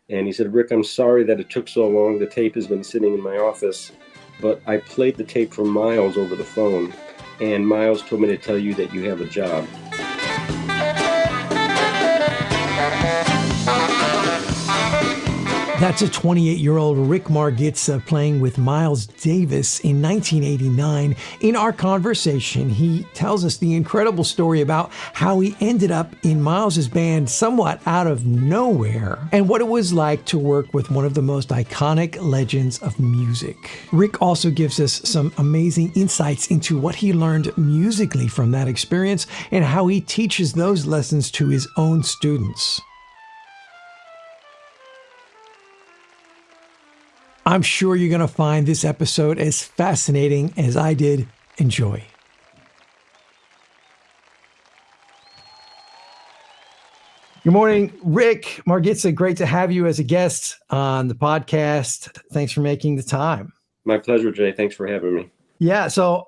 And he said, Rick, I'm sorry that it took so long. The tape has been sitting in my office, but I played the tape for Miles over the phone, and Miles told me to tell you that you have a job. That's a 28-year-old Rick Margitza playing with Miles Davis in 1989. In our conversation, he tells us the incredible story about how he ended up in Miles's band somewhat out of nowhere, and what it was like to work with one of the most iconic legends of music. Rick also gives us some amazing insights into what he learned musically from that experience and how he teaches those lessons to his own students. I'm sure you're going to find this episode as fascinating as I did. Enjoy. Good morning, Rick Margitza. Great to have you as a guest on the podcast. Thanks for making the time. My pleasure, Jay. Thanks for having me. Yeah. So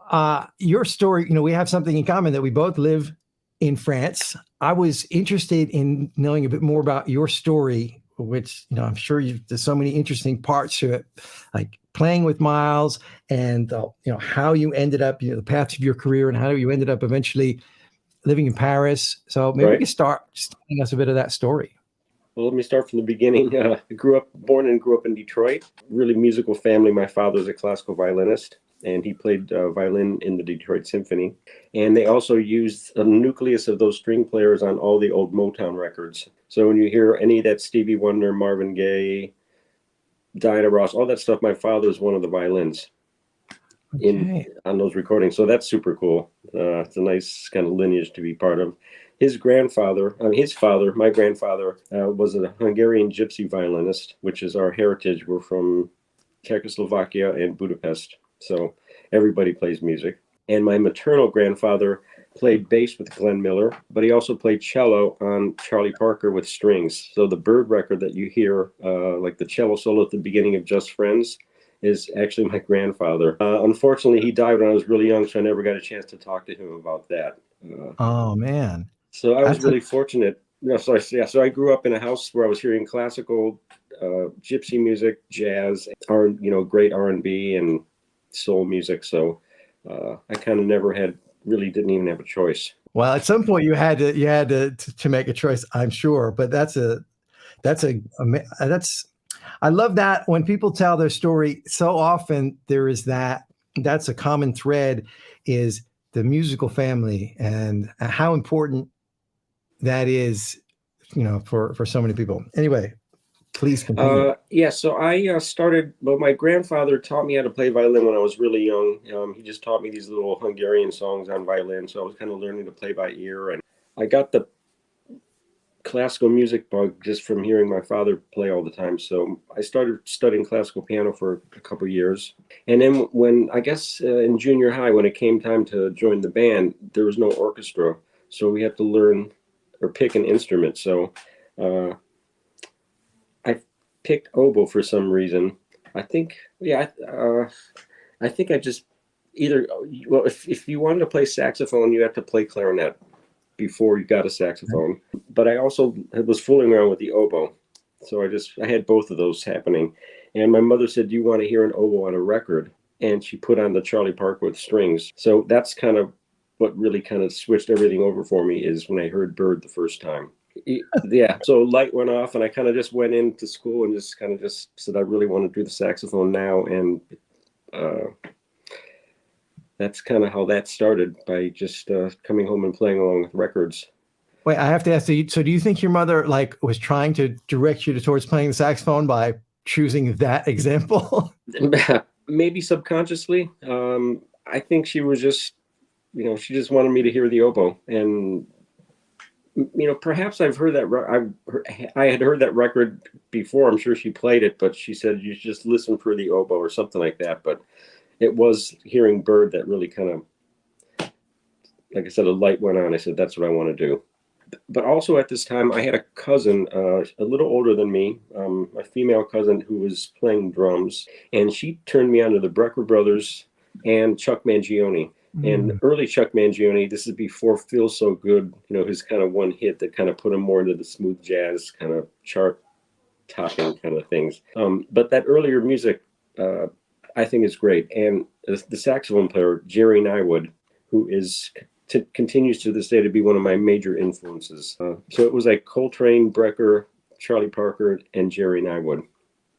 your story, we have something in common that we both live in France. I was interested in knowing a bit more about your story, which, I'm sure there's so many interesting parts to it, like playing with Miles and, how you ended up, the path of your career and how you ended up eventually living in Paris. So maybe we can start just telling us a bit of that story. Well, let me start from the beginning. I born and grew up in Detroit, really musical family. My father's a classical violinist, and he played violin in the Detroit Symphony. And they also used a nucleus of those string players on all the old Motown records. So when you hear any of that Stevie Wonder, Marvin Gaye, Diana Ross, all that stuff, my father is one of the violins on those recordings. So that's super cool. It's a nice kind of lineage to be part of. My grandfather, was a Hungarian gypsy violinist, which is our heritage. We're from Czechoslovakia and Budapest. So everybody plays music. And my maternal grandfather played bass with Glenn Miller, but he also played cello on Charlie Parker with strings. So the Bird record that you hear, like the cello solo at the beginning of Just Friends, is actually my grandfather. Unfortunately, he died when I was really young, so I never got a chance to talk to him about that. Oh, man. So I was really fortunate. So I grew up in a house where I was hearing classical, gypsy music, jazz, great R&B and soul music. So I kind of didn't even have a choice. Well, at some point you had to make a choice, I'm sure. But I love that when people tell their story. So often there is that's a common thread, is the musical family and how important that is, for so many people. Anyway, please continue. So I started, my grandfather taught me how to play violin when I was really young. He just taught me these little Hungarian songs on violin. So I was kind of learning to play by ear. And I got the classical music bug just from hearing my father play all the time. So I started studying classical piano for a couple of years. And then when, in junior high, when it came time to join the band, there was no orchestra. So we had to learn or pick an instrument. So I picked oboe for some reason. I think I just if you wanted to play saxophone, you had to play clarinet before you got a saxophone. But I also was fooling around with the oboe. So I had both of those happening. And my mother said, do you want to hear an oboe on a record? And she put on the Charlie Parker with strings. So that's kind of what really kind of switched everything over for me, is when I heard Bird the first time. Yeah, so light went off and I kind of just went into school and just said I really want to do the saxophone now. And that's kind of how that started, by just coming home and playing along with records. Wait, I have to ask you, so do you think your mother was trying to direct you towards playing the saxophone by choosing that example? Maybe subconsciously. I think she was just, she just wanted me to hear the oboe. And, perhaps I've heard that. I had heard that record before. I'm sure she played it, but she said you just listen for the oboe or something like that. But it was hearing Bird that really kind of, like I said, a light went on. I said, that's what I want to do. But also at this time, I had a cousin, a little older than me, a female cousin who was playing drums. And she turned me on to the Brecker Brothers and Chuck Mangione. And early Chuck Mangione, this is before Feel So Good, his kind of one hit that kind of put him more into the smooth jazz kind of chart topping kind of things. But that earlier music, I think is great. And the saxophone player, Jerry Nywood, who continues to this day to be one of my major influences. So it was like Coltrane, Brecker, Charlie Parker, and Jerry Nywood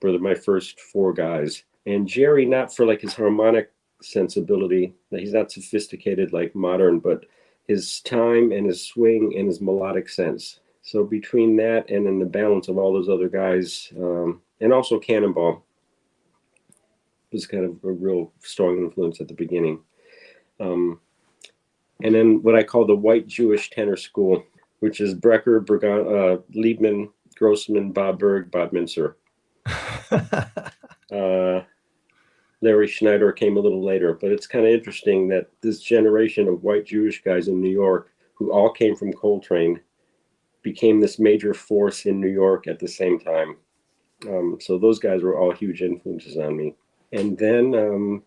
were my first four guys. And Jerry, not for like his harmonic sensibility, he's not sophisticated like modern, but his time and his swing and his melodic sense. So between that and then the balance of all those other guys, and also Cannonball was kind of a real strong influence at the beginning. And then what I call the white Jewish tenor school, which is Brecker, Liebman, Grossman, Bob Berg, Bob Mincer. Larry Schneider came a little later, but it's kind of interesting that this generation of white Jewish guys in New York, who all came from Coltrane, became this major force in New York at the same time. So those guys were all huge influences on me. And then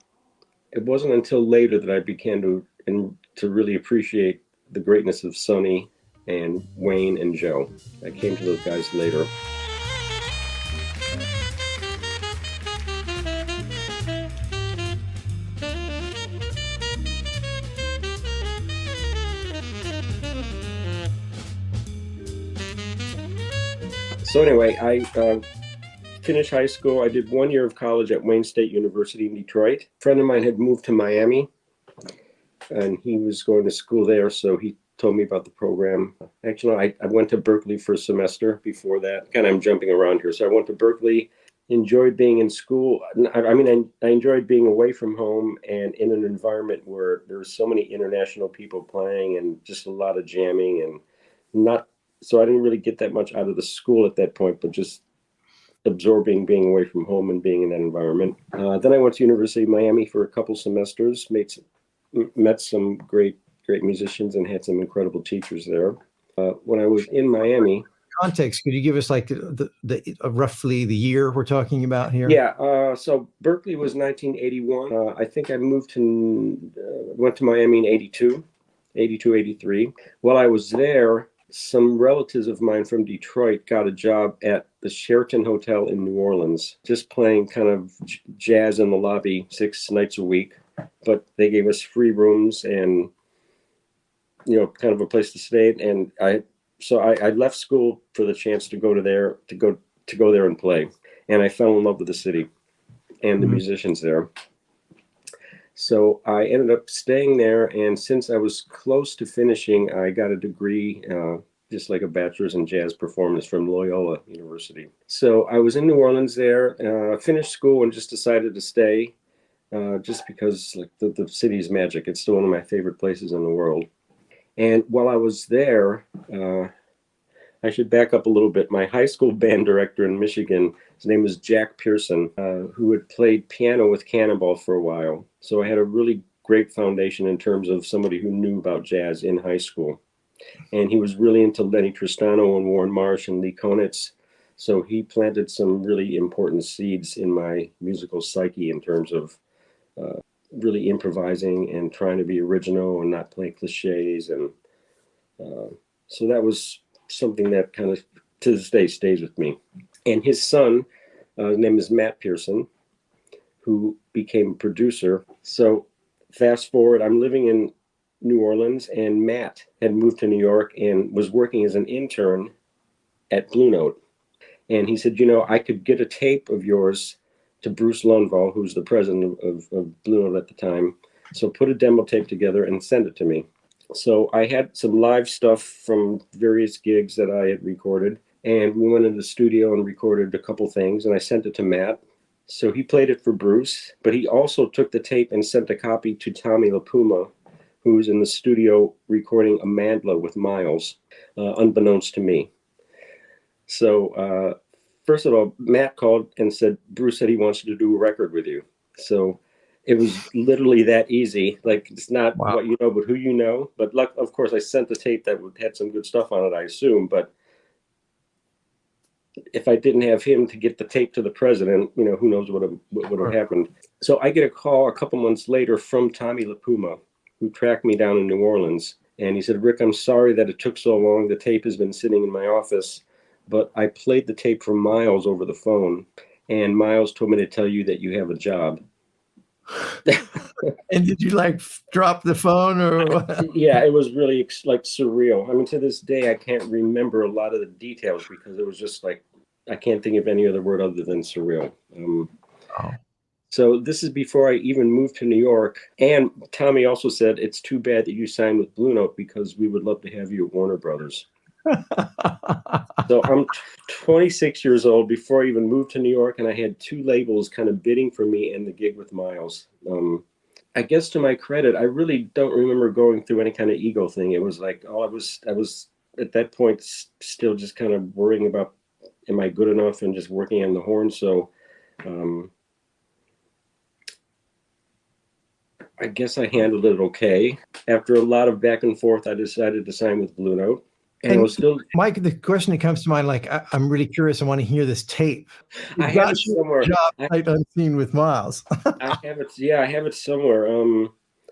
it wasn't until later that I began to really appreciate the greatness of Sonny and Wayne and Joe. I came to those guys later. So anyway, I finished high school. I did 1 year of college at Wayne State University in Detroit. A friend of mine had moved to Miami, and he was going to school there, so he told me about the program. Actually, I went to Berkeley for a semester before that. Kind of I'm jumping around here. So I went to Berkeley, enjoyed being in school. I enjoyed being away from home and in an environment where there were so many international people playing and just a lot of jamming so I didn't really get that much out of the school at that point, but just absorbing being away from home and being in that environment. Then I went to University of Miami for a couple semesters, met some great musicians and had some incredible teachers there. When I was in Miami, context, could you give us like the roughly the year we're talking about here? Yeah, so Berkeley was 1981. I think I went to Miami in 82, 83. While I was there, some relatives of mine from Detroit got a job at the Sheraton Hotel in New Orleans, just playing kind of jazz in the lobby 6 nights a week. But they gave us free rooms and, kind of a place to stay. And I left school for the chance to go there and play. And I fell in love with the city and the musicians there. So I ended up staying there, and since I was close to finishing, I got a degree, just like a bachelor's in jazz performance from Loyola University. So I was in New Orleans there, finished school, and just decided to stay, just because like the city's magic. It's still one of my favorite places in the world. And while I was there, I should back up a little bit. My high school band director in Michigan, his name was Jack Pearson, who had played piano with Cannonball for a while. So I had a really great foundation in terms of somebody who knew about jazz in high school. And he was really into Lenny Tristano and Warren Marsh and Lee Konitz. So he planted some really important seeds in my musical psyche in terms of really improvising and trying to be original and not play cliches. And so that was something that kind of to this day stays with me. And his son, his name is Matt Pearson, who became a producer. So fast forward, I'm living in New Orleans, and Matt had moved to New York and was working as an intern at Blue Note. And he said, I could get a tape of yours to Bruce Lundvall, who's the president of Blue Note at the time. So put a demo tape together and send it to me. So I had some live stuff from various gigs that I had recorded, and we went into the studio and recorded a couple things, and I sent it to Matt. So he played it for Bruce, but he also took the tape and sent a copy to Tommy LaPuma, who's in the studio recording a mandla with Miles, unbeknownst to me. So first of all, Matt called and said, Bruce said he wants to do a record with you. So it was literally that easy. Like, it's not what you know, but who you know. But of course, I sent the tape that had some good stuff on it, I assume. But if I didn't have him to get the tape to the president, who knows what would have happened. So I get a call a couple months later from Tommy LaPuma, who tracked me down in New Orleans. And he said, Rick, I'm sorry that it took so long. The tape has been sitting in my office. but I played the tape from Miles over the phone, and Miles told me to tell you that you have a job. And did you like drop the phone or? Yeah, it was really like surreal. I mean, to this day, I can't remember a lot of the details because it was just like, I can't think of any other word other than surreal. Oh. So this is before I even moved to New York. And Tommy also said, it's too bad that you signed with Blue Note because we would love to have you at Warner Brothers. So I'm 26 years old before I even moved to New York, and I had two labels kind of bidding for me and the gig with Miles. I guess to my credit, I really don't remember going through any kind of ego thing. It was like, I was at that point still just kind of worrying about, am I good enough, and just working on the horn. So I guess I handled it okay. After a lot of back and forth, I decided to sign with Blue Note. And it was still, Mike, the question that comes to mind, like, I'm really curious. I want to hear this tape. I have it somewhere. Job sight unseen with Miles. I have it. Yeah, I have it somewhere.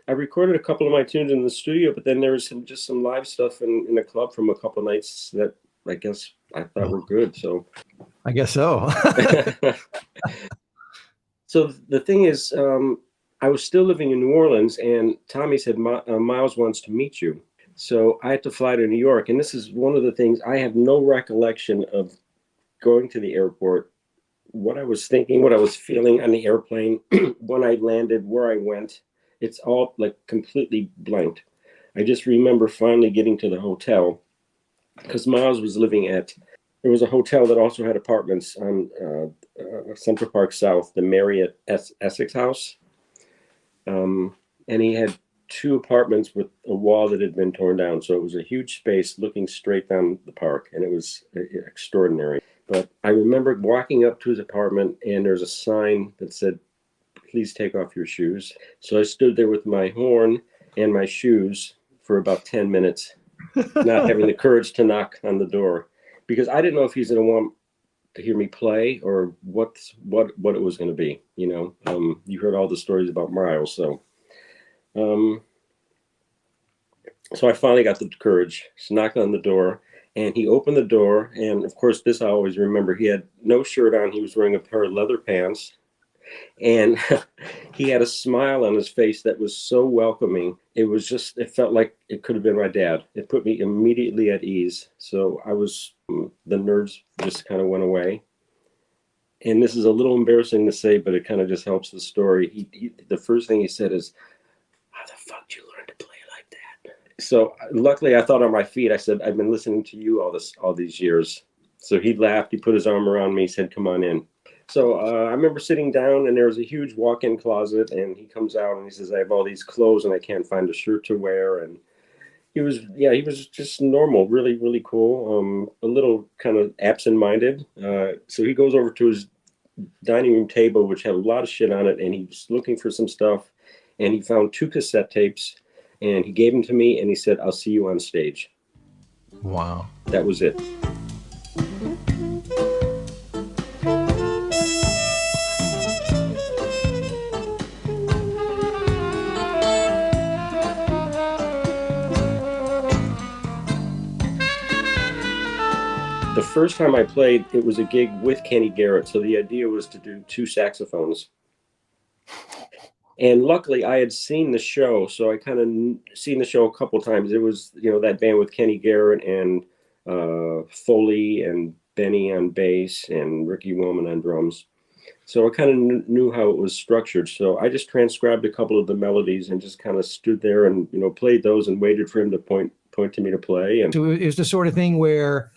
I recorded a couple of my tunes in the studio, but then there was just some live stuff in the club from a couple of nights that I guess I thought were good. So I guess so. So the thing is, I was still living in New Orleans, and Tommy said, Miles wants to meet you. So I had to fly to New York. And this is one of the things, I have no recollection of going to the airport, what I was thinking, what I was feeling on the airplane, when I landed, where I went. It's all like completely blanked. I just remember finally getting to the hotel because Miles was living at, there was a hotel that also had apartments on Central Park South, the Marriott Essex House. And he had two apartments with a wall that had been torn down. So it was a huge space looking straight down the park, and it was extraordinary. But I remember walking up to his apartment, and there's a sign that said, please take off your shoes. So I stood there with my horn and my shoes for about 10 minutes, not having the courage to knock on the door, because I didn't know if he's going to want to hear me play or what it was going to be. You know, you heard all the stories about Miles. So I finally got the courage to knock on the door, and he opened the door. And of course, this I always remember, he had no shirt on. He was wearing a pair of leather pants, and he had a smile on his face that was so welcoming. It was just, it felt like it could have been my dad. It put me immediately at ease. So I was, the nerves just kind of went away. And this is a little embarrassing to say, but it kind of just helps the story. The first thing he said is, how the fuck did you learn to play like that? So luckily I thought on my feet. I said, I've been listening to you all these years. So he laughed, he put his arm around me, said, come on in. So I remember sitting down, and there was a huge walk-in closet, and he comes out and he says, I have all these clothes and I can't find a shirt to wear. And he was just normal, really, really cool. A little kind of absent-minded. So he goes over to his dining room table, which had a lot of shit on it, and he's looking for some stuff, and he found 2 cassette tapes, and he gave them to me, and he said, I'll see you on stage. Wow. That was it. The first time I played, it was a gig with Kenny Garrett. So the idea was to do 2 saxophones. And luckily I had seen the show. So I kind of seen the show a couple times. It was, that band with Kenny Garrett and Foley and Benny on bass and Ricky Wilman on drums. So I kind of knew how it was structured. So I just transcribed a couple of the melodies and just kind of stood there and, played those and waited for him to point to me to play. And so it was the sort of thing where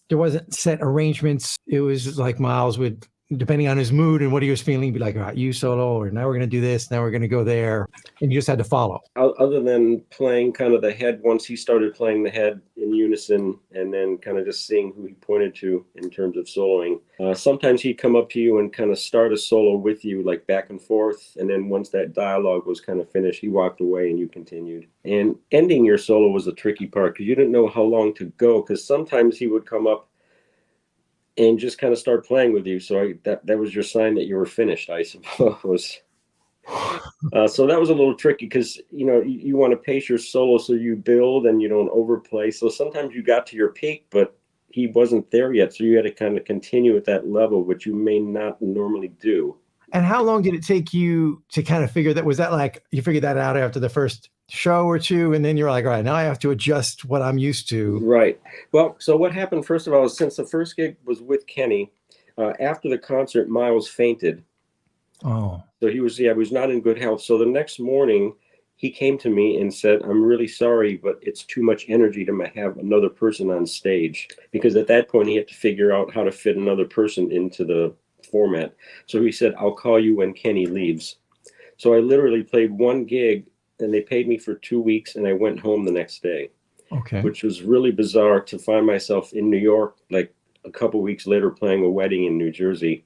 there wasn't set arrangements. It was like Miles would, depending on his mood and what he was feeling, be like, all right, you solo, or now we're going to do this, now we're going to go there. And you just had to follow. Other than playing kind of the head, once he started playing the head in unison, and then kind of just seeing who he pointed to in terms of soloing. Sometimes he'd come up to you and kind of start a solo with you, like back and forth. And then once that dialogue was kind of finished, he walked away and you continued. And ending your solo was a tricky part because you didn't know how long to go, because sometimes he would come up and just kind of start playing with you. So that was your sign that you were finished, I suppose. So that was a little tricky because, you want to pace your solo so you build and you don't overplay. So sometimes you got to your peak, but he wasn't there yet. So you had to kind of continue at that level, which you may not normally do. And how long did it take you to kind of figure that? Was that like you figured that out after the first show or two, and then you're like, all right, now I have to adjust what I'm used to? Right. Well, so what happened, first of all, is since the first gig was with Kenny, after the concert, Miles fainted. Oh. So he was not in good health. So the next morning, he came to me and said, I'm really sorry, but it's too much energy to have another person on stage. Because at that point, he had to figure out how to fit another person into the format. So he said, I'll call you when Kenny leaves. So I literally played one gig, and they paid me for 2 weeks, and I went home the next day. Okay. Which was really bizarre to find myself in New York, like a couple weeks later, playing a wedding in New Jersey.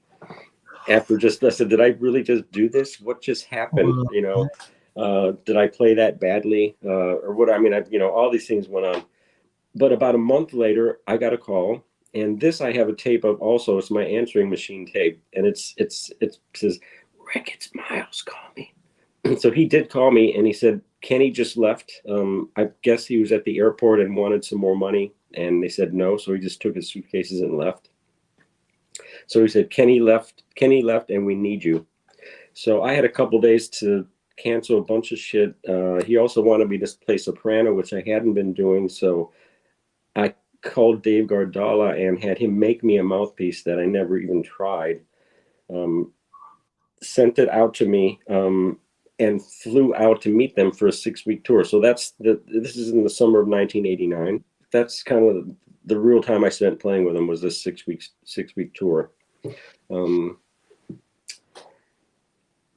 After I said, did I really just do this? What just happened? Did I play that badly? Or what? I mean, all these things went on. But about a month later, I got a call, and this I have a tape of also. It's my answering machine tape, and it says, Rick, it's Miles, call me. So he did call me, and he said, Kenny just left. I guess he was at the airport and wanted some more money, and they said no, so he just took his suitcases and left. So he said, Kenny left, and we need you. So I had a couple days to cancel a bunch of shit. He also wanted me to play soprano, which I hadn't been doing, so I called Dave Gardala and had him make me a mouthpiece that I never even tried. Sent it out to me, and flew out to meet them for a 6-week tour. So this is in the summer of 1989. That's kind of the real time I spent playing with them, was this 6-week tour.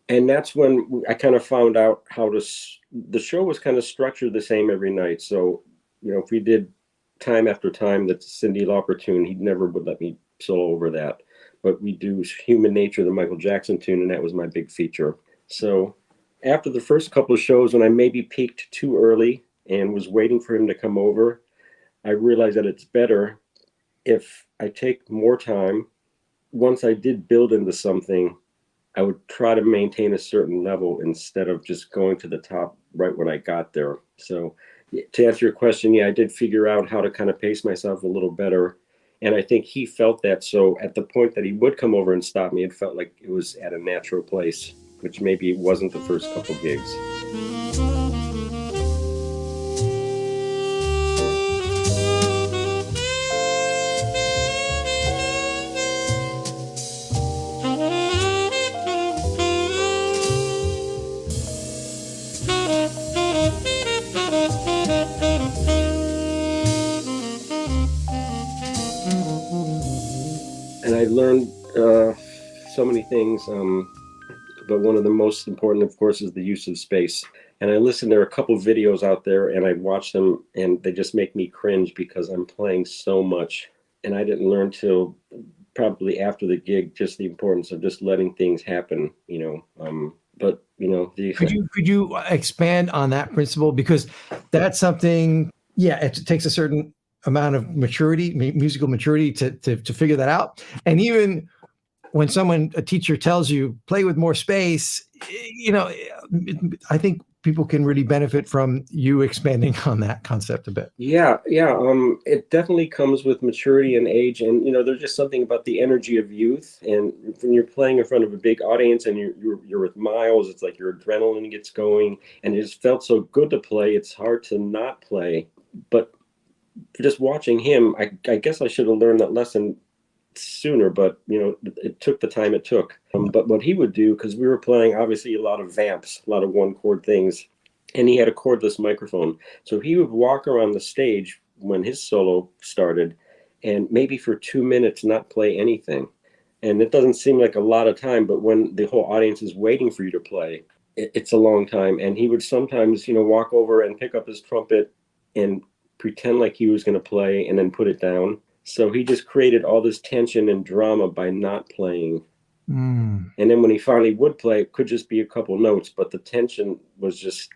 And that's when I kind of found out the show was kind of structured the same every night. So, if we did Time After Time, that's a Cyndi Lauper tune, he never would let me solo over that. But we do Human Nature, the Michael Jackson tune, and that was my big feature. So after the first couple of shows, when I maybe peaked too early and was waiting for him to come over, I realized that it's better if I take more time. Once I did build into something, I would try to maintain a certain level instead of just going to the top right when I got there. So to answer your question, I did figure out how to kind of pace myself a little better. And I think he felt that. So at the point that he would come over and stop me, it felt like it was at a natural place, which maybe it wasn't the first couple gigs. And I learned so many things, but one of the most important, of course, is the use of space. And I listen, there are a couple videos out there, and I watch them, and they just make me cringe because I'm playing so much. And I didn't learn till probably after the gig just the importance of just letting things happen, But could you expand on that principle, because that's something? Yeah, it takes a certain amount of maturity, musical maturity, to figure that out. And even when a teacher tells you play with more space, I think people can really benefit from you expanding on that concept a bit. Yeah. It definitely comes with maturity and age, and there's just something about the energy of youth. And when you're playing in front of a big audience and you're with Miles, it's like your adrenaline gets going, and it just felt so good to play. It's hard to not play, but just watching him, I guess I should have learned that lesson sooner, but it took the time it took. But what he would do, because we were playing obviously a lot of vamps, a lot of one chord things, and he had a cordless microphone, so he would walk around the stage when his solo started and maybe for 2 minutes not play anything. And it doesn't seem like a lot of time, but when the whole audience is waiting for you to play, it's a long time. And he would sometimes walk over and pick up his trumpet and pretend like he was going to play and then put it down. So he just created all this tension and drama by not playing. And then when he finally would play, it could just be a couple notes, but the tension was just,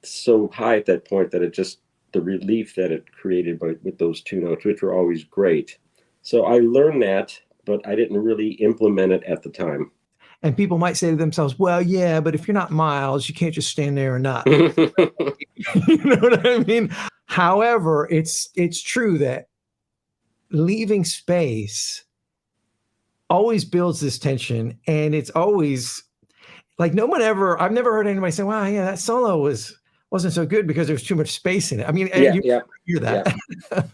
so high at that point that it just, the relief that it created with those 2 notes, which were always great. So I learned that, but I didn't really implement it at the time. And people might say to themselves, well, yeah, but if you're not Miles, you can't just stand there and not. You know what I mean? However, it's true that leaving space always builds this tension, and it's always like I've never heard anybody say, "Wow, yeah, that solo wasn't so good because there's too much space in it." I mean, Yeah, you yeah, hear yeah. that.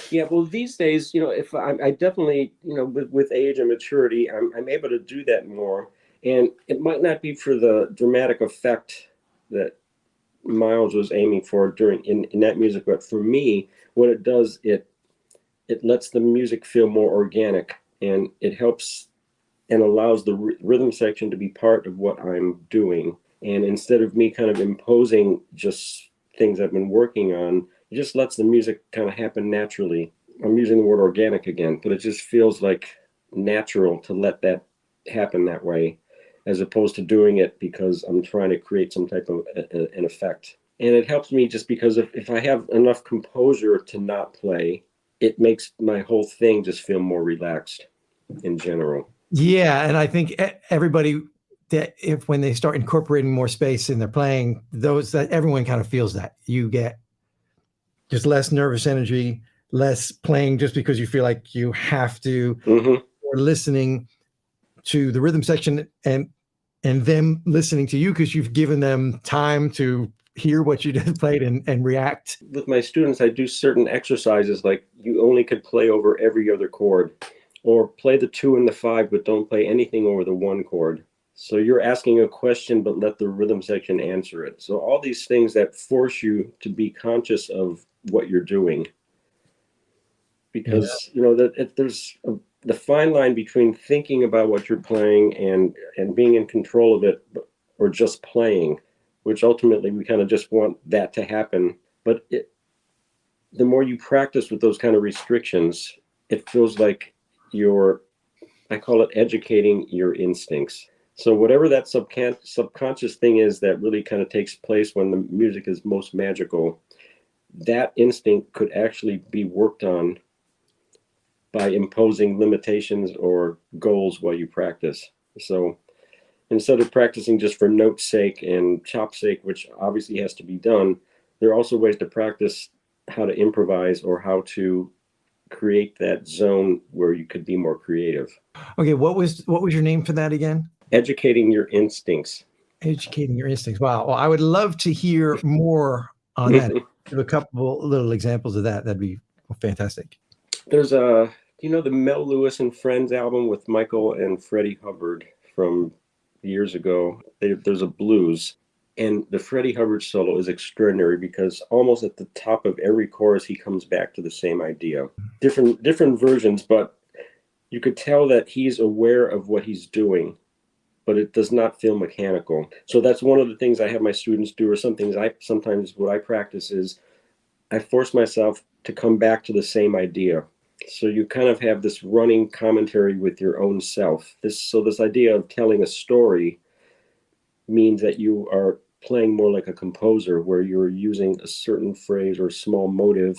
Yeah, well, these days, if I definitely, with age and maturity, I'm able to do that more. And it might not be for the dramatic effect that Miles was aiming for in that music, but for me, what it does, it lets the music feel more organic, and it helps and allows the rhythm section to be part of what I'm doing. And instead of me kind of imposing just things I've been working on, it just lets the music kind of happen naturally. I'm using the word organic again, but it just feels like natural to let that happen that way, as opposed to doing it because I'm trying to create some type of an effect. And it helps me just because if I have enough composure to not play, it makes my whole thing just feel more relaxed in general. Yeah, and I think everybody that if when they start incorporating more space in their playing, those that everyone kind of feels that you get just less nervous energy, less playing just because you feel like you have to, Mm-hmm. or listening to the rhythm section and them listening to you because you've given them time to hear what you just played and react. With my students, I do certain exercises like you only could play over every other chord, or play the 2 and the 5, but don't play anything over the 1 chord. So you're asking a question, but let the rhythm section answer it. So all these things that force you to be conscious of what you're doing, Yeah. because there's the fine line between thinking about what you're playing and being in control of it, or just playing, which ultimately we kind of just want that to happen. But the more you practice with those kind of restrictions, it feels like I call it educating your instincts. So whatever that subconscious thing is that really kind of takes place when the music is most magical, that instinct could actually be worked on by imposing limitations or goals while you practice. So instead of practicing just for note's sake and chop's sake, which obviously has to be done, there are also ways to practice how to improvise or how to create that zone where you could be more creative. Okay, what was your name for that again? Educating your instincts. Educating your instincts. Wow. Well, I would love to hear more on that. Give a couple little examples of that. That'd be fantastic. There's the Mel Lewis and Friends album with Michael and Freddie Hubbard from years ago. There's a blues, and the Freddie Hubbard solo is extraordinary because almost at the top of every chorus he comes back to the same idea. Different versions, but you could tell that he's aware of what he's doing, but it does not feel mechanical. So that's one of the things I have my students do, or some things what I practice is I force myself to come back to the same idea. So you kind of have this running commentary with your own self. This idea of telling a story means that you are playing more like a composer, where you're using a certain phrase or small motive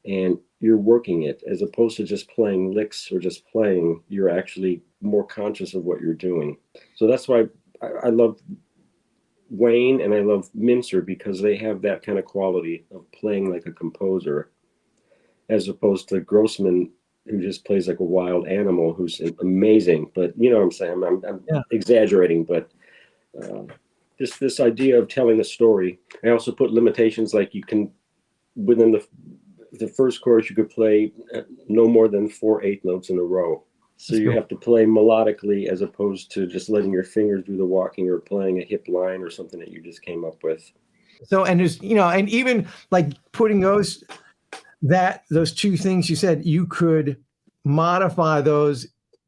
and you're working it, as opposed to just playing licks or just playing. You're actually more conscious of what you're doing. So that's why I love Wayne and I love Mincer, because they have that kind of quality of playing like a composer, as opposed to Grossman, who just plays like a wild animal, who's amazing. But you know what I'm saying? I'm Yeah. exaggerating, but this idea of telling a story. I also put limitations, like you can, within the first chorus, you could play no more than 4 eighth notes in a row. So That's you cool. have to play melodically, as opposed to just letting your fingers do the walking or playing a hip line or something that you just came up with. So, and there's, and even like putting those two things you said, you could modify those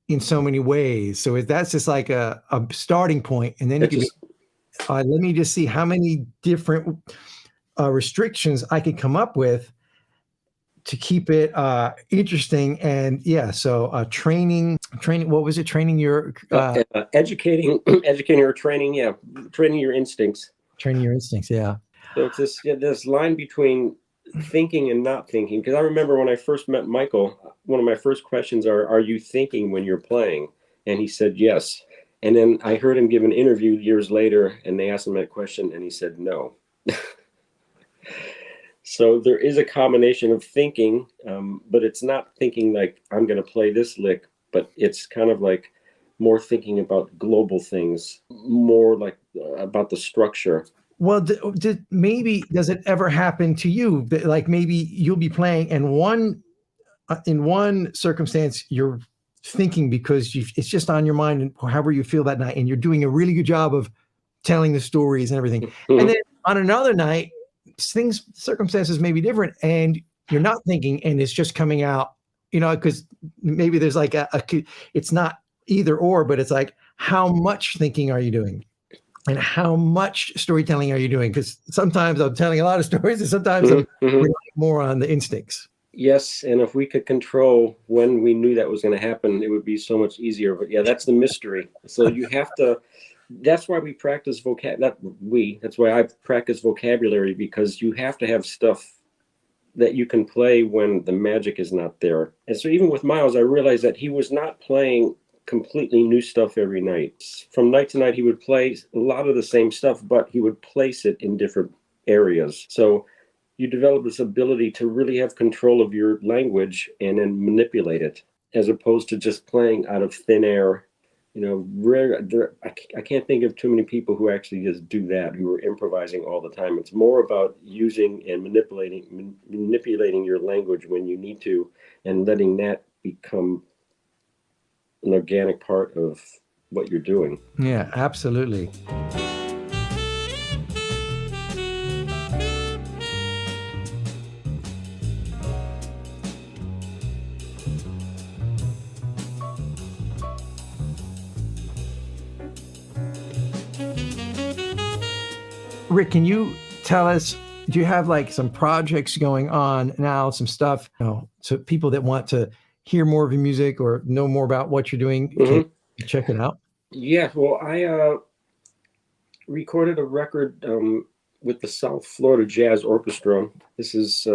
in so many ways. So that's just like a starting point, and then you It could be, just let me just see how many different restrictions I could come up with to keep it interesting. And yeah, so training. What was it? Training your educating or training, yeah, training your instincts. training your instincts. Yeah. So it's this line between thinking and not thinking. Because I remember when I first met Michael, one of my first questions are you thinking when you're playing? And he said yes. And then I heard him give an interview years later, and they asked him that question, and he said no. So there is a combination of thinking, but it's not thinking like I'm going to play this lick, but it's kind of like more thinking about global things, more like about the structure. Well, maybe does it ever happen to you that like maybe you'll be playing and in one circumstance you're thinking because it's just on your mind and however you feel that night, and you're doing a really good job of telling the stories and everything. And Mhm. then on another night, circumstances may be different, and you're not thinking, and it's just coming out, because maybe there's like it's not either or, but it's like, how much thinking are you doing? And how much storytelling are you doing? Because sometimes I'm telling a lot of stories, and sometimes I'm Mhm. Mhm. relying more on the instincts. Yes, and if we could control when we knew that was going to happen, it would be so much easier. But yeah, that's the mystery. So you have to. That's why we practice vocab. That's why I practice vocabulary, because you have to have stuff that you can play when the magic is not there. And so even with Miles, I realized that he was not playing completely new stuff every night. From night to night, he would play a lot of the same stuff, but he would place it in different areas. So you develop this ability to really have control of your language and then manipulate it, as opposed to just playing out of thin air. I can't think of too many people who actually just do that, who are improvising all the time. It's more about using and manipulating your language when you need to, and letting that become an organic part of what you're doing. Yeah, absolutely. Rick, can you tell us, do you have like some projects going on now, some stuff, so people that want to hear more of your music or know more about what you're doing can Hmm. check it out? Yeah, well, I recorded a record with the South Florida Jazz Orchestra. This is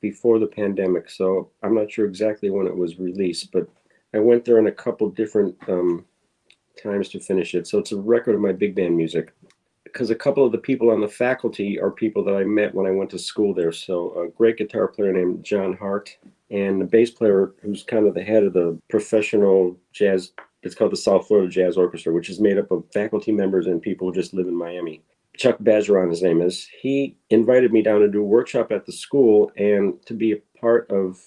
before the pandemic, so I'm not sure exactly when it was released, but I went there in a couple different times to finish it. So it's a record of my big band music, because a couple of the people on the faculty are people that I met when I went to school there. So a great guitar player named John Hart, and the bass player who's kind of the head of the professional jazz. It's called the South Florida Jazz Orchestra, which is made up of faculty members and people who just live in Miami. Chuck Bazeron, his name is. He invited me down to do a workshop at the school and to be a part of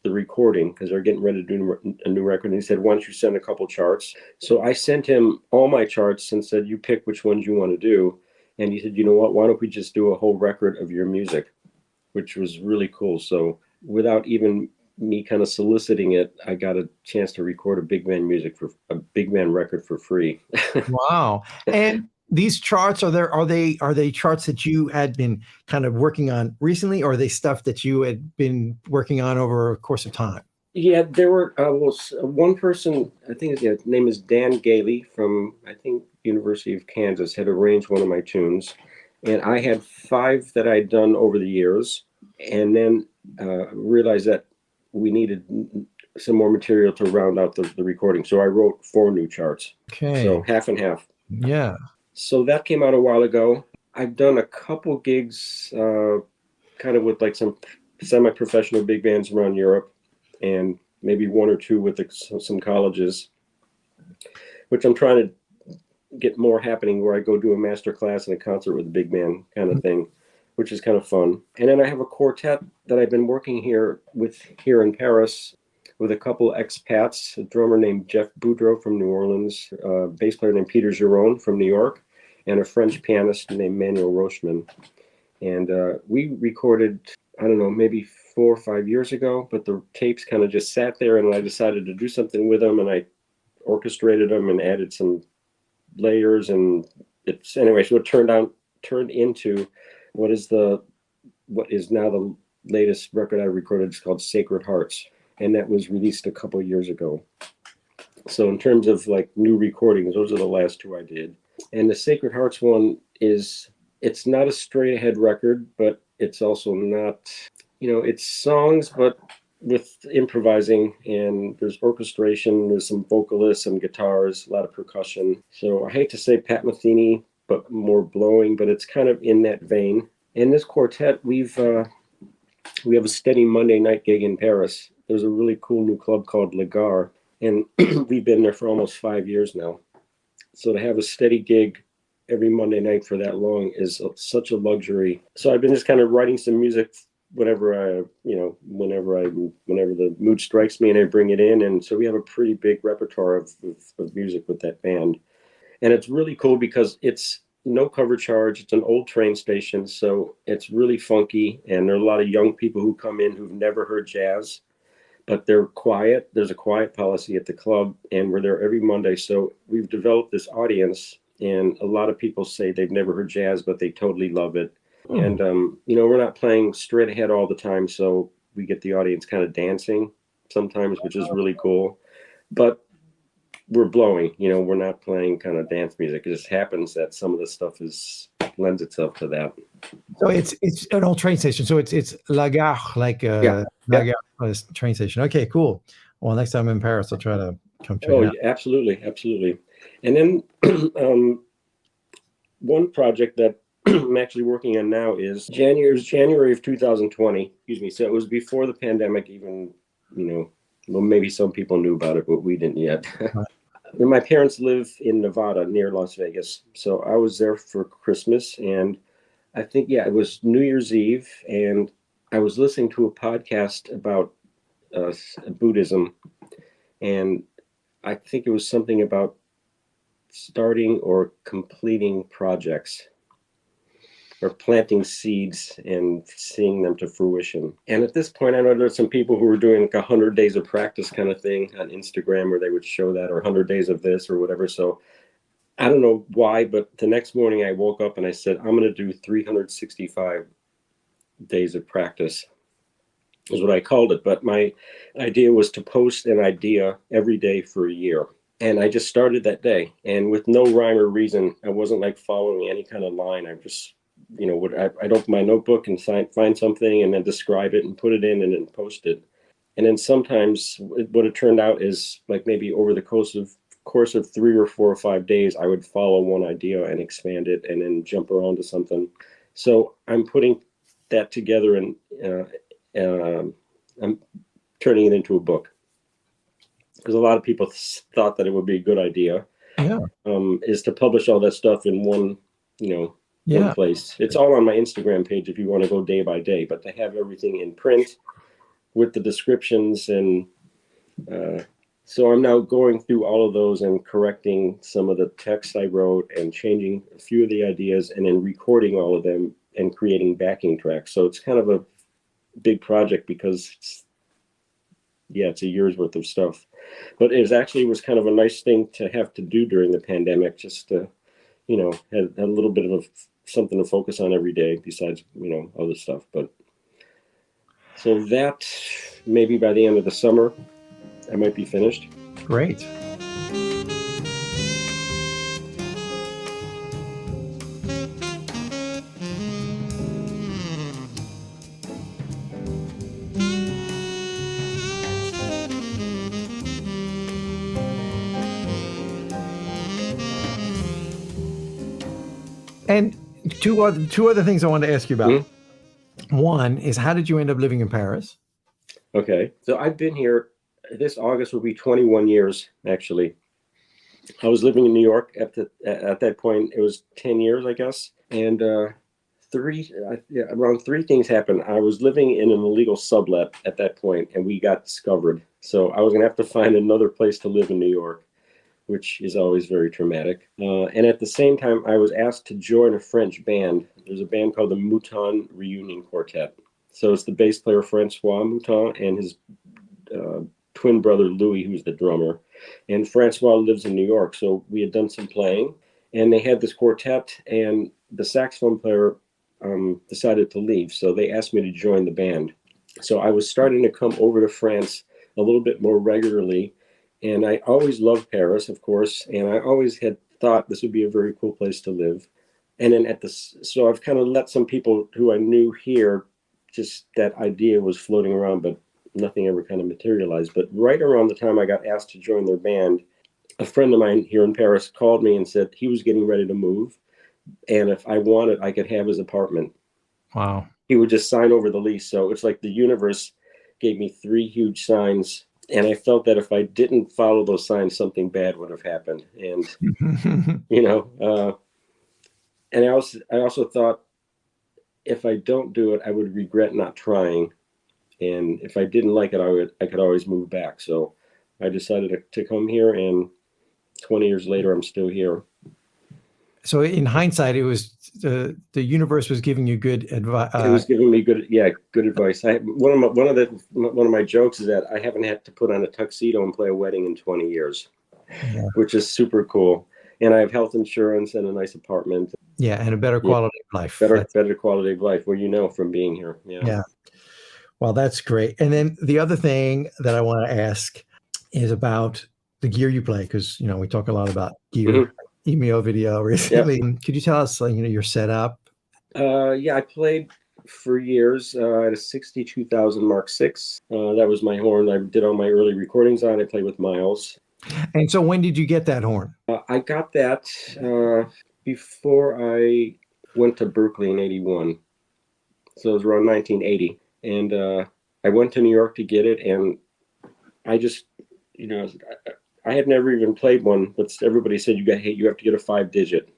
the recording, because they're getting ready to do a new record. And he said, "Why don't you send a couple charts?" So I sent him all my charts and said, "You pick which ones you want to do." And he said, "You know what? Why don't we just do a whole record of your music?" Which was really cool. So without even me kind of soliciting it, I got a chance to record a big band record for free. Wow. And these charts, are they charts that you had been kind of working on recently, or are they stuff that you had been working on over a course of time? Yeah, there were one person, I think his name is Dan Gailey from, I think, University of Kansas, had arranged one of my tunes, and I had five that I'd done over the years, and then realized that we needed some more material to round out the recording. So I wrote four new charts, so Okay. half and half. Yeah. So that came out a while ago. I've done a couple gigs, kind of with like some semi-professional big bands around Europe, and maybe one or two with some colleges, which I'm trying to get more happening, where I go do a master class and a concert with a big band kind of thing, which is kind of fun. And then I have a quartet that I've been working here in Paris with a couple expats, a drummer named Jeff Boudreau from New Orleans, a bass player named Peter Giron from New York, and a French pianist named Manuel Rochman. And we recorded, I don't know, maybe 4 or 5 years ago, but the tapes kind of just sat there, and I decided to do something with them, and I orchestrated them and added some layers, and it's anyway. So it turned into what is now the latest record I recorded. It's called Sacred Hearts, and that was released a couple of years ago. So in terms of like new recordings, those are the last two I did. And the Sacred Hearts one it's not a straight ahead record, but it's also not, it's songs, but with improvising, and there's orchestration, there's some vocalists, some guitars, a lot of percussion. So I hate to say Pat Metheny, but more blowing, but it's kind of in that vein. And this quartet, we have a steady Monday night gig in Paris. There's a really cool new club called Le Gare, and we've been there for almost 5 years now. So to have a steady gig every Monday night for that long is such a luxury. So I've been just kind of writing some music whenever whenever the mood strikes me, and I bring it in. And so we have a pretty big repertoire of music with that band. And it's really cool because it's no cover charge. It's an old train station, so it's really funky. And there are a lot of young people who come in who've never heard jazz, but they're quiet. There's a quiet policy at the club, and we're there every Monday. So we've developed this audience, and a lot of people say they've never heard jazz, but they totally love it. And, we're not playing straight ahead all the time, so we get the audience kind of dancing sometimes, which is really cool. But we're blowing, we're not playing kind of dance music. It just happens that some of the stuff lends itself to that. So it's an old train station. So it's La Gare, like La Gare train station. Okay, cool. Well, next time I'm in Paris, I'll try to come check it out. Absolutely. And then one project that I'm actually working on now is January of 2020. Excuse me. So it was before the pandemic even, well, maybe some people knew about it, but we didn't yet. Right. My parents live in Nevada near Las Vegas. So I was there for Christmas, and I think, it was New Year's Eve, and I was listening to a podcast about Buddhism, and I think it was something about starting or completing projects or planting seeds and seeing them to fruition. And at this point, I know there's some people who were doing like 100 days of practice kind of thing on Instagram, where they would show that, or 100 days of this or whatever. So I don't know why, but the next morning I woke up and I said, I'm going to do 365 days of practice, is what I called it. But my idea was to post an idea every day for a year. And I just started that day, and with no rhyme or reason. I wasn't like following any kind of line. I just, I'd open my notebook and find something and then describe it and put it in and then post it. And then sometimes what it turned out is like maybe over the course of 3 or 4 or 5 days, I would follow one idea and expand it and then jump around to something. So I'm putting that together, and I'm turning it into a book, because a lot of people thought that it would be a good idea. Is to publish all that stuff in one place. It's all on my Instagram page if you want to go day by day, but they have everything in print with the descriptions. And so I'm now going through all of those and correcting some of the text I wrote and changing a few of the ideas, and then recording all of them and creating backing tracks. So it's kind of a big project, because it's a year's worth of stuff. But it was kind of a nice thing to have to do during the pandemic, just to, had a little bit of something to focus on every day besides, other stuff. But so that maybe by the end of the summer, I might be finished. Great. And two other things I wanted to ask you about. Mm-hmm. One is, how did you end up living in Paris? Okay. So I've been here, this August will be 21 years, actually. I was living in New York at that point. It was 10 years, I guess. And around 3 things happened. I was living in an illegal sublet at that point, and we got discovered. So I was going to have to find another place to live in New York, which is always very traumatic. And at the same time, I was asked to join a French band. There's a band called the Mouton Reunion Quartet. So it's the bass player, Francois Mouton, and his twin brother, Louis, who's the drummer. And Francois lives in New York. So we had done some playing, and they had this quartet, and the saxophone player decided to leave. So they asked me to join the band. So I was starting to come over to France a little bit more regularly. And I always loved Paris, of course, and I always had thought this would be a very cool place to live. And then so I've kind of let some people who I knew here, just that idea was floating around, but nothing ever kind of materialized. But right around the time I got asked to join their band, a friend of mine here in Paris called me and said he was getting ready to move, and if I wanted, I could have his apartment. Wow. He would just sign over the lease. So it's like the universe gave me 3 huge signs, and I felt that if I didn't follow those signs, something bad would have happened. And you know, and I also thought if I don't do it, I would regret not trying. And if I didn't like it, I could always move back. So I decided to come here, and 20 years later, I'm still here. So in hindsight, it was the universe was giving you good advice. It was giving me good advice. One of my jokes is that I haven't had to put on a tuxedo and play a wedding in 20 years, which is super cool. And I have health insurance and a nice apartment. Yeah, and a better quality of life. Better quality of life. Well, from being here. Yeah. Well, that's great. And then the other thing that I want to ask is about the gear you play, because we talk a lot about gear. Email video recently. Yep. Could you tell us, your setup? I played for years. I had a 62,000 Mark VI. That was my horn. I did all my early recordings on. I played with Miles. And so, when did you get that horn? I got that before I went to Berkeley in '81. So it was around 1980, and I went to New York to get it, and I just, I had never even played one, but everybody said you have to get a 5-digit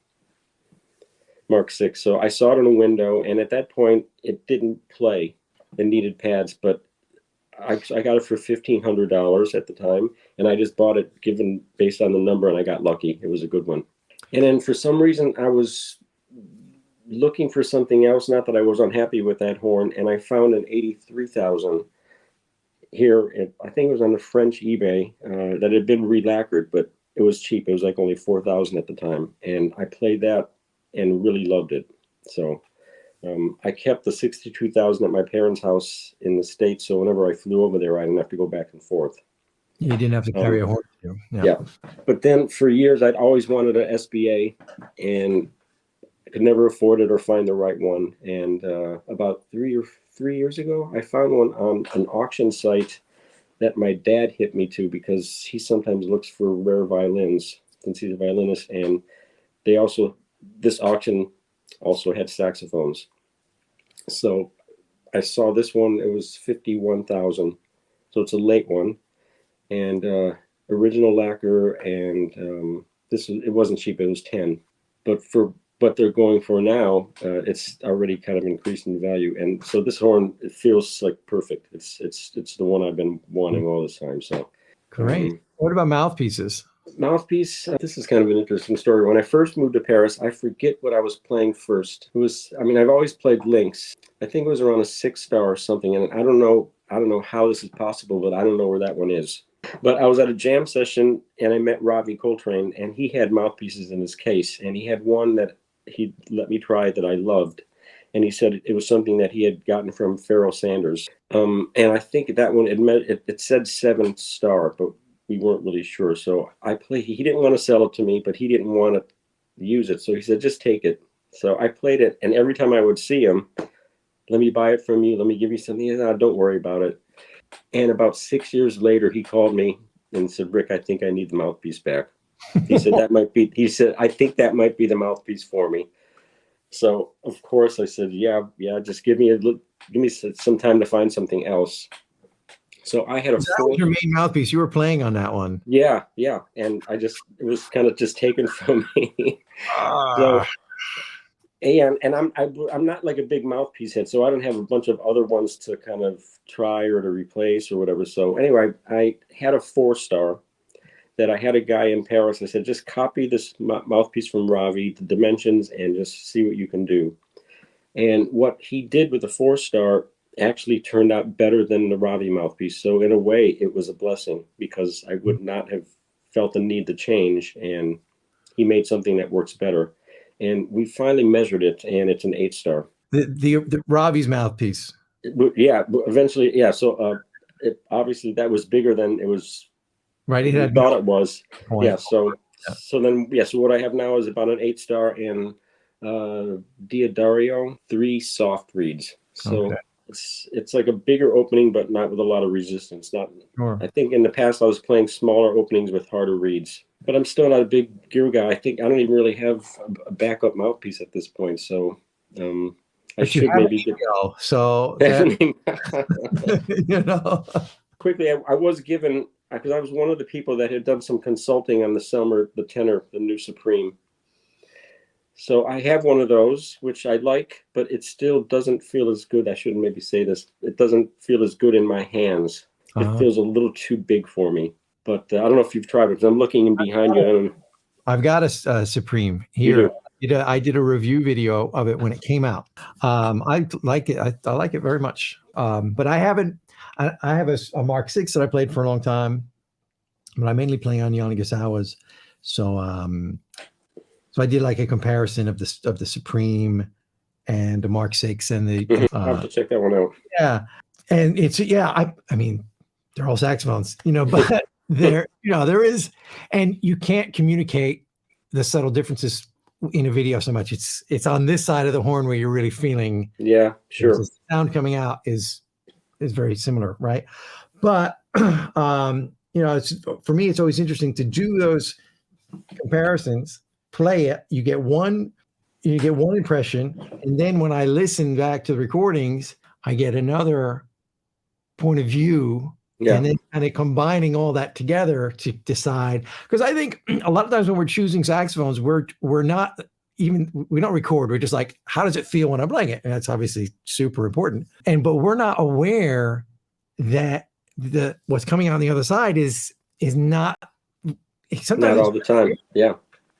Mark VI. So I saw it in a window, and at that point, it didn't play. It needed pads, but I got it for $1,500 at the time, and I just bought it based on the number, and I got lucky. It was a good one. And then for some reason, I was looking for something else, not that I was unhappy with that horn, and I found an 83,000 here. I think it was on the French eBay that had been relacquered, but it was cheap. It was like only 4,000 at the time, and I played that and really loved it. So I kept the 62,000 at my parents' house in the States, so whenever I flew over there, I didn't have to go back and forth. You didn't have to carry a horn. Yeah. But then for years, I'd always wanted an SBA, and I could never afford it or find the right one. And about 3 years ago, I found one on an auction site that my dad hit me to, because he sometimes looks for rare violins since he's a violinist. And this auction also had saxophones. So I saw this one. It was 51,000. So it's a late one, and original lacquer. And it wasn't cheap. It was 10, but for what they're going for now, it's already kind of increased in value. And so this horn, it feels like perfect. It's the one I've been wanting all this time. So great. What about mouthpieces? Mouthpiece, this is kind of an interesting story. When I first moved to Paris, I forget what I was playing first. I've always played Lynx. I think it was around a 6-star or something, and I don't know how this is possible, but I don't know where that one is. But I was at a jam session, and I met Ravi Coltrane, and he had mouthpieces in his case, and he had one that he let me try that I loved. And he said it was something that he had gotten from Pharoah Sanders. And I think that one, it said 7-star, but we weren't really sure. So he didn't want to sell it to me, but he didn't want to use it. So he said, just take it. So I played it. And every time I would see him, let me buy it from you. Let me give you something. He said, don't worry about it. And about 6 years later, he called me and said, Rick, I think I need the mouthpiece back. He said, I think that might be the mouthpiece for me. So of course I said, yeah, just give me some time to find something else. So I had that was your main mouthpiece. You were playing on that one. Yeah. And it was kind of just taken from me. So, and I'm not like a big mouthpiece head, so I don't have a bunch of other ones to kind of try or to replace or whatever. So anyway, I had a 4-star that I had a guy in Paris. I said, just copy this mouthpiece from Ravi, the dimensions, and just see what you can do. And what he did with the 4-star actually turned out better than the Ravi mouthpiece. So in a way, it was a blessing, because I would not have felt the need to change. And he made something that works better. And we finally measured it, and it's an 8-star. The Ravi's mouthpiece. Yeah, eventually, yeah. So obviously that was bigger than it was. Right, I thought it was. Point. Yeah. So what I have now is about an 8-star and Diodario 3 soft reeds. So it's like a bigger opening, but not with a lot of resistance. I think in the past I was playing smaller openings with harder reeds, but I'm still not a big gear guy. I think I don't even really have a backup mouthpiece at this point. So I But you should have maybe get. video, so that you know. Quickly, I was given, because I was one of the people that had done some consulting on the tenor, the new Supreme. So I have one of those, which I like, but it still doesn't feel as good. I shouldn't maybe say this. It doesn't feel as good in my hands. It feels a little too big for me. But I don't know if you've tried it, because I'm looking in behind you. I've got a Supreme You here. do? I did a review video of it when it came out. I like it. I like it very much. But I haven't. I have a Mark VI that I played for a long time, but I mainly play on Yanagisawas. So so I did like a comparison of the Supreme and the Mark VI and the. I'll have to check that one out. Yeah, and it's I mean, they're all saxophones, but there is, and you can't communicate the subtle differences in a video so much. It's on this side of the horn where you're really feeling. Yeah, sure. The sound coming out is very similar, right? But it's, for me, it's always interesting to do those comparisons. Play it, you get one impression, and then when I listen back to the recordings, I get another point of view. Yeah. And then kind of combining all that together to decide, because I think a lot of times when we're choosing saxophones, we don't record. We're just like, how does it feel when I'm playing it? And that's obviously super important. But we're not aware that what's coming out on the other side is not sometimes not all the time. Yeah.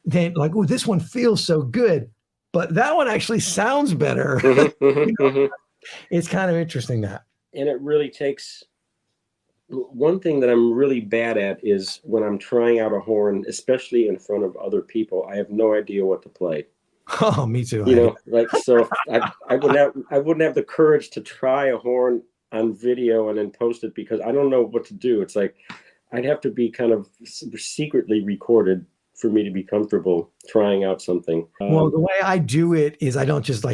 Then like, oh, this one feels so good, but that one actually sounds better. It's kind of interesting that. And it really takes. One thing that I'm really bad at is when I'm trying out a horn, especially in front of other people, I have no idea what to play. Oh, me too. So I wouldn't have the courage to try a horn on video and then post it, because I don't know what to do. It's like I'd have to be kind of secretly recorded for me to be comfortable trying out something. Well, the way I do it is I don't just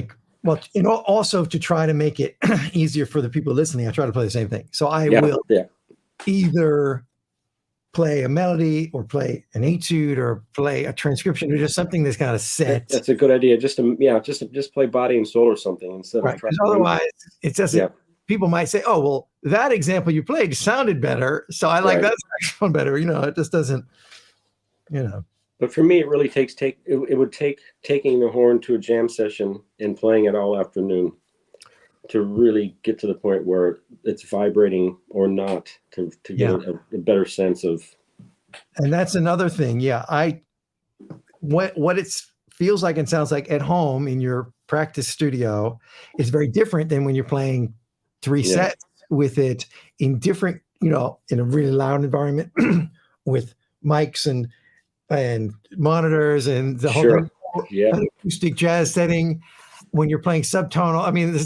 also to try to make it easier for the people listening, I try to play the same thing. So I will either play a melody or play an etude or play a transcription or just something that's kind of set. That's a good idea. Just play body and soul or something instead of trying. Otherwise, it doesn't. People might say, "Oh, well, that example you played sounded better, so I like that saxophone better." It just doesn't. But for me, it really it would take taking the horn to a jam session and playing it all afternoon to really get to the point where it's vibrating or not, to get a better sense of. And that's another thing. Yeah. What it feels like and sounds like at home in your practice studio is very different than when you're playing 3 sets with it in different, in a really loud environment with mics and monitors and the whole acoustic jazz setting. When you're playing subtonal, I mean,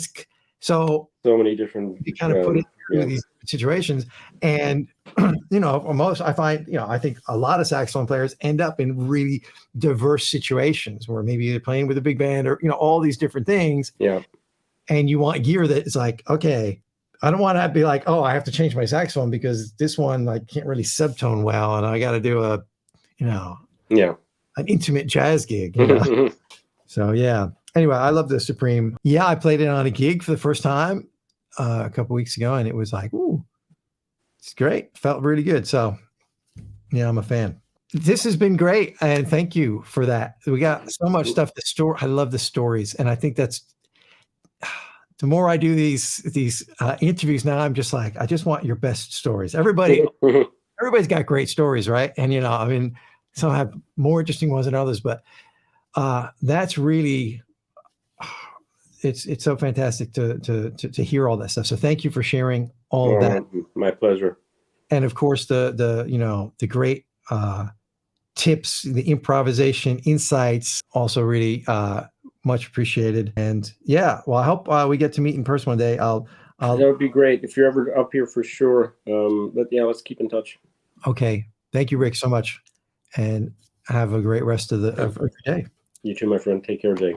so many different. You kind of put it through these situations, and I think a lot of saxophone players end up in really diverse situations where maybe they're playing with a big band or all these different things. Yeah, and you want gear that is like, okay, I don't want to be like, oh, I have to change my saxophone because this one can't really subtone well, and I got to do an intimate jazz gig. So anyway, I love the Supreme. Yeah, I played it on a gig for the first time a couple weeks ago, and it was like, ooh, it's great. Felt really good. So I'm a fan. This has been great, and thank you for that. We got so much stuff to store. I love the stories, and I think that's the more I do these interviews now, I'm just like, I just want your best stories. Everybody's got great stories, right? And some have more interesting ones than others, but that's really, it's so fantastic to hear all that stuff. So thank you for sharing all of that. My pleasure. And of course, the great tips, the improvisation insights, also really much appreciated. And I hope we get to meet in person one day. That would be great if you're ever up here for sure. But let's keep in touch. Okay. Thank you, Rick, so much. And have a great rest of your day. You too, my friend. Take care, Jay.